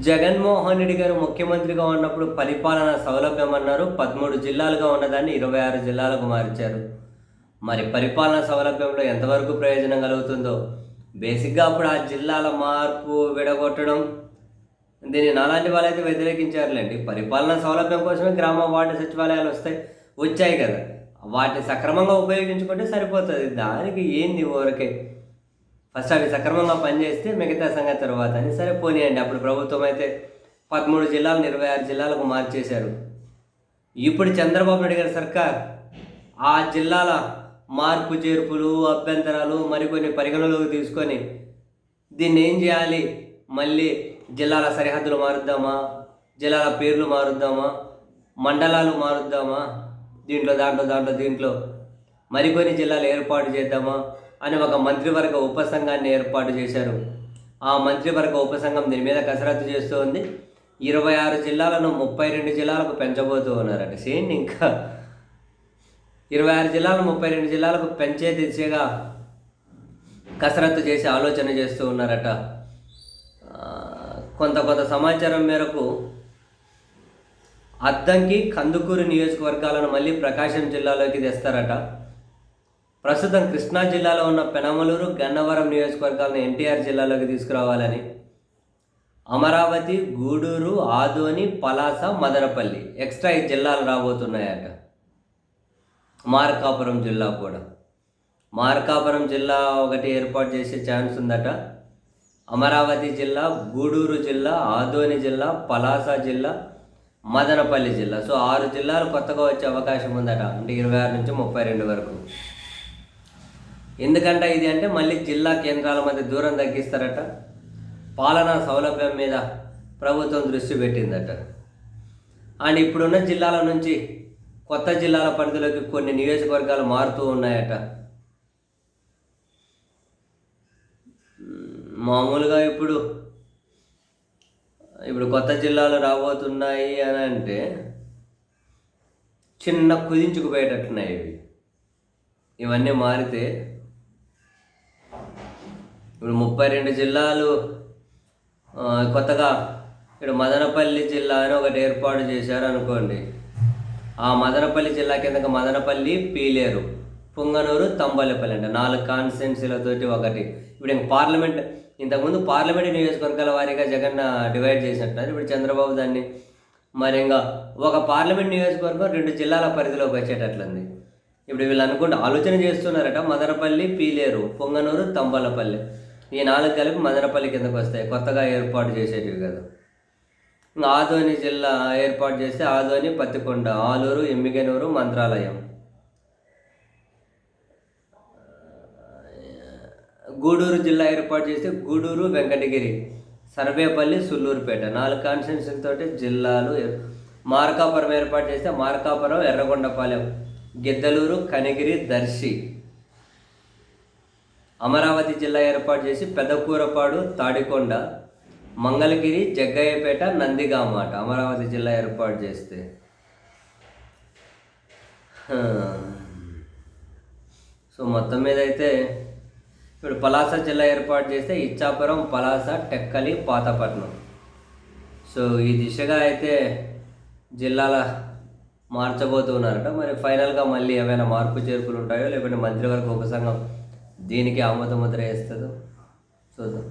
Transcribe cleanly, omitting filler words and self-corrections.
జగన్మోహన్ రెడ్డి గారు ముఖ్యమంత్రిగా ఉన్నప్పుడు పరిపాలన సౌలభ్యం అన్నారు. 13 జిల్లాలుగా ఉన్నదాన్ని 26 జిల్లాలకు మార్చారు. మరి పరిపాలన సౌలభ్యంలో ఎంతవరకు ప్రయోజనం కలుగుతుందో, బేసిక్‌గా అప్పుడు ఆ జిల్లాల మార్పు, విడగొట్టడం దీన్ని నాలాంటి వాళ్ళైతే వ్యతిరేకించారులెండి. పరిపాలన సౌలభ్యం కోసమే గ్రామ వార్డు సచివాలయాలు వచ్చాయి కదా! వాటిని సక్రమంగా ఉపయోగించుకుంటే సరిపోతది. దానికి ఏంది ఊరికే ఫస్ట్ అవి సక్రమంగా పనిచేస్తే మిగతా సంగతి తర్వాత అని. సరే పోనీయండి. అప్పుడు ప్రభుత్వం అయితే 13 జిల్లాలను 26 జిల్లాలకు మార్చేశారు. ఇప్పుడు చంద్రబాబు నాయుడు గారి సర్కార్ ఆ జిల్లాల మార్పు చేర్పులు, అభ్యంతరాలు మరికొన్ని పరిగణలోకి తీసుకొని దీన్ని ఏం చేయాలి, మళ్ళీ జిల్లాల సరిహద్దులు మారుద్దామా, జిల్లాల పేర్లు మారుద్దామా, మండలాలు మారుద్దామా, దీంట్లో మరికొన్ని జిల్లాలు ఏర్పాటు చేద్దామా అని ఒక మంత్రివర్గ ఉపసంఘాన్ని ఏర్పాటు చేశారు. ఆ మంత్రివర్గ ఉపసంఘం దీని మీద కసరత్తు చేస్తూ ఉంది. 26 జిల్లాలను 32 జిల్లాలకు పెంచబోతూ ఉన్నారట. సేమ్ ఇంకా 26 జిల్లాలను 32 జిల్లాలకు పెంచే దిశగా కసరత్తు చేసి ఆలోచన చేస్తూ ఉన్నారట. కొంత సమాచారం మేరకు అద్దంకి, కందుకూరు నియోజకవర్గాలను మళ్ళీ ప్రకాశం జిల్లాలోకి తెస్తారట. ప్రస్తుతం కృష్ణా జిల్లాలో ఉన్న పెనమలూరు, గన్నవరం నియోజకవర్గాలను ఎన్టీఆర్ జిల్లాలోకి తీసుకురావాలని, అమరావతి, గూడూరు, ఆదోని, పలాస, మదనపల్లి ఎక్స్ట్రా 5 జిల్లాలు రాబోతున్నాయట. మార్కాపురం జిల్లా కూడా, మార్కాపురం జిల్లా ఒకటి ఏర్పాటు చేసే ఛాన్స్ ఉందట. అమరావతి జిల్లా, గూడూరు జిల్లా, ఆదోని జిల్లా, పలాస జిల్లా, మదనపల్లి జిల్లా. సో 6 జిల్లాలు కొత్తగా వచ్చే అవకాశం ఉందట. అంటే 26 నుంచి 32 వరకు. ఎందుకంటే ఇది అంటే మళ్ళీ జిల్లా కేంద్రాల మధ్య దూరం తగ్గిస్తారట. పాలనా సౌలభ్యం మీద ప్రభుత్వం దృష్టి పెట్టిందట. అండ్ ఇప్పుడున్న జిల్లాల నుంచి కొత్త జిల్లాల పరిధిలోకి కొన్ని నియోజకవర్గాలు మారుతూ ఉన్నాయట. మామూలుగా ఇప్పుడు కొత్త జిల్లాలు రాబోతున్నాయి అని అంటే చిన్న కుదించుకుపోయేటట్టున్నాయి ఇవన్నీ మారితే. ఇప్పుడు 32 జిల్లాలు కొత్తగా ఇక్కడ మదనపల్లి జిల్లా అని ఒకటి ఏర్పాటు చేశారు అనుకోండి. ఆ మదనపల్లి జిల్లా కిందకి మదనపల్లి, పీలేరు, పుంగనూరు, తంబలపల్లి అంటే 4 కాన్స్టిట్యున్సీలతోటి ఒకటి. ఇప్పుడు ఇంతకుముందు పార్లమెంట్ నియోజకవర్గాల వారీగా జగన్ డివైడ్ చేసినట్టున్నారు. ఇప్పుడు చంద్రబాబు దాన్ని మరి ఇంకా ఒక పార్లమెంట్ నియోజకవర్గం 2 జిల్లాల పరిధిలోకి వచ్చేటట్లుంది. ఇప్పుడు వీళ్ళు ఆలోచన చేస్తున్నారట. మదనపల్లి, పీలేరు, పొంగనూరు, తంబలపల్లి ఈ 4 కలిపి మదనపల్లి కిందకు వస్తాయి, కొత్తగా ఏర్పాటు చేసేటివి కదా. ఇంకా ఆదోని జిల్లా ఏర్పాటు చేస్తే ఆదోని, పత్తికొండ, ఆలూరు, ఎమ్మిగనూరు, మంత్రాలయం. గూడూరు జిల్లా ఏర్పాటు చేస్తే గూడూరు, వెంకటగిరి, సర్వేపల్లి, సుల్లూరుపేట 4 కాన్స్టిట్యున్సీలతోటి జిల్లాలు. మార్కాపురం ఏర్పాటు చేస్తే మార్కాపురం, ఎర్రగొండపాలెం, గిద్దలూరు, కనిగిరి, దర్శి. అమరావతి జిల్లా ఏర్పాటు చేసి పెదకూరపాడు, తాడికొండ, మంగళగిరి, జగ్గయ్యపేట, నందిగామ అట అమరావతి జిల్లా ఏర్పాటు చేస్తే. సో మొత్తం మీద అయితే ఇప్పుడు పలాస జిల్లా ఏర్పాటు చేస్తే ఇచ్చాపురం, పలాస, టెక్కలి, పాతపట్నం. సో ఈ దిశగా అయితే జిల్లాల మార్చబోతున్నారట. మరి ఫైనల్గా మళ్ళీ ఏమైనా మార్పు చేర్పులు ఉంటాయో, లేకపోతే మంత్రివర్గ ఉపసంఘం దీనికి ఆమోద ముద్ర వేస్తుందో చూద్దాం.